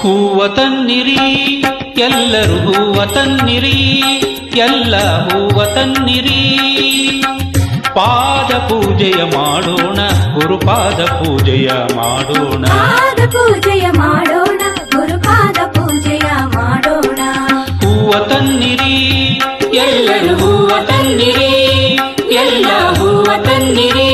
ಹೂವ ತನ್ನಿರಿ ಎಲ್ಲರೂ ಹೂವ ತನ್ನಿರಿ, ಎಲ್ಲ ಹೂವ ತನ್ನಿರಿ. ಪಾದ ಪೂಜೆಯ ಮಾಡೋಣ, ಗುರುಪಾದ ಪೂಜೆಯ ಮಾಡೋಣ. ಪಾದ ಪೂಜೆಯ ಮಾಡೋಣ, ಗುರುಪಾದ ಪೂಜೆಯ ಮಾಡೋಣ. ಹೂವ ತನ್ನಿರಿ ಎಲ್ಲರೂ ಹೂವ ತನ್ನಿರಿ, ಎಲ್ಲ ಹೂವ ತನ್ನಿರಿ.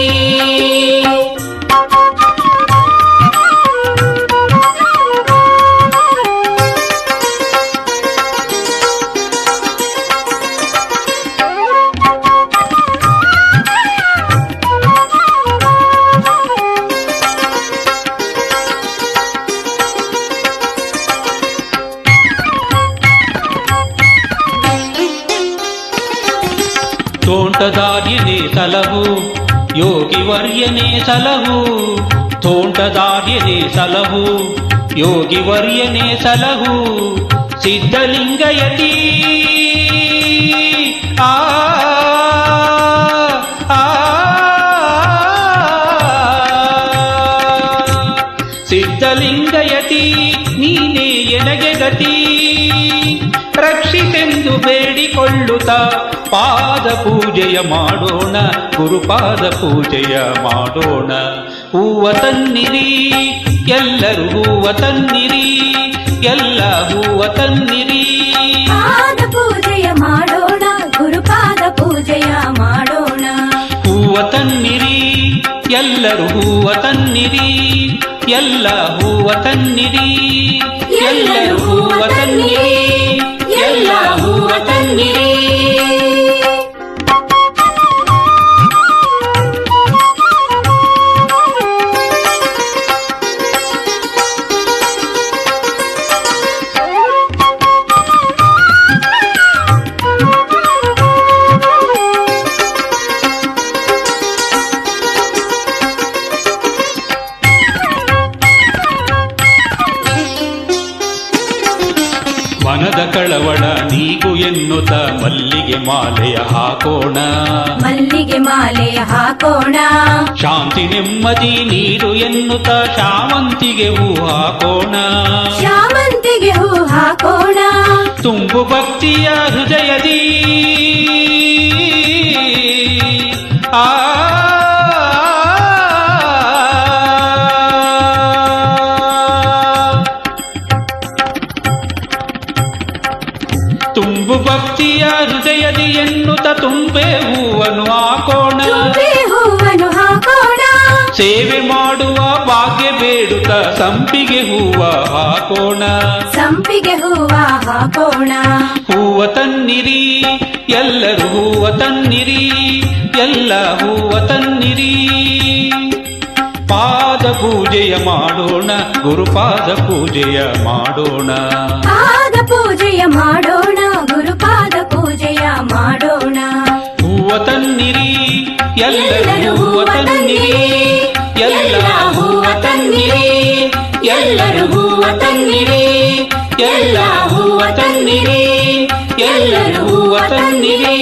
ತೋಂಟದಾರ್ಯನೇ ಸಲಹು ಯೋಗಿ ವರ್ಯನೇ ಸಲಹು, ತೋಂಟದಾರ್ಯನೇ ಸಲಹು ಯೋಗಿ ವರ್ಯನೇ ಸಲಹು. ಸಿದ್ಧಲಿಂಗಯತಿ ಆ ಸಿದ್ಧಲಿಂಗಯತಿ ನೀನೇ ಎನಗೆ ಗತಿ, ರಕ್ಷಿತೆಂದು ಬೇಡಿಕೊಳ್ಳುತ್ತಾ ಪಾದ ಪೂಜೆಯ ಮಾಡೋಣ, ಗುರುಪಾದ ಪೂಜೆಯ ಮಾಡೋಣ. ಹೂವ ತನ್ನಿರಿ ಎಲ್ಲರೂ ಹೂವ ತನ್ನಿರಿ, ಎಲ್ಲ ಹೂವ ತನ್ನಿರಿ. ಪಾದ ಪೂಜೆಯ ಮಾಡೋಣ, ಗುರುಪಾದ ಪೂಜೆಯ ಮಾಡೋಣ. ಹೂವ ತನ್ನಿರಿ ಎಲ್ಲರೂ ಹೂವ ತನ್ನಿರಿ, ಎಲ್ಲ ಹೂವ ತನ್ನಿರಿ. ಎಲ್ಲರೂ ಹೂವ ತನ್ನಿರಿ, ಎಲ್ಲ ಹೂವ ತನ್ನಿರಿ. ಮನದ ಕಳವಳ ನೀಗು ಎನ್ನುತ್ತ ಮಲ್ಲಿಗೆ ಮಾಲೆಯ ಹಾಕೋಣ, ಮಲ್ಲಿಗೆ ಮಾಲೆಯ ಹಾಕೋಣ. ಶಾಂತಿ ನೆಮ್ಮದಿ ನೀರು ಎನ್ನುತ್ತ ಶಾವಂತಿಗೆ ಹೂ ಹಾಕೋಣ, ಶಾವಂತಿಗೆ ಹೂ ಹಾಕೋಣ. ತುಂಬು ಭಕ್ತಿಯ ಹೃದಯದಿ ಆ ತುಂಬು ಭಕ್ತಿಯ ಹೃದಯದಿ ಎನ್ನುತ್ತ ತುಂಬೆ ಹೂವನ್ನು ಹಾಕೋಣ, ಹೂವನ್ನು ಹಾಕೋಣ. ಸೇವೆ ಮಾಡುವ ಭಾಗ್ಯ ಬೇಡುತ್ತ ಸಂಪಿಗೆ ಹೂವ ಹಾಕೋಣ, ಸಂಪಿಗೆ ಹೂವ ಹಾಕೋಣ. ಹೂವ ತನ್ನಿರಿ ಎಲ್ಲರೂ ಹೂವ ತನ್ನಿರಿ, ಎಲ್ಲ ಹೂವ ತನ್ನಿರಿ. ಪಾದ ಪೂಜೆಯ ಮಾಡೋಣ, ಗುರುಪಾದ ಪೂಜೆಯ ಮಾಡೋಣ. ಪಾದ ಪೂಜೆಯ ಮಾಡೋಣ, ಗುರುಪಾದ ಪೂಜೆಯ ಮಾಡೋಣ. ಹೂವ ತನ್ನಿರಿ ಎಲ್ಲರೂ ಹೂವ ತನ್ನಿರಿ, ಎಲ್ಲ ಹೂವ ತನ್ನಿರಿ. ಎಲ್ಲರೂ ಹೂವ ತನ್ನಿರಿ, ಎಲ್ಲ ಹೂವ ತನ್ನಿರಿ. ಎಲ್ಲರೂ ಹೂವ ತನ್ನಿರಿ.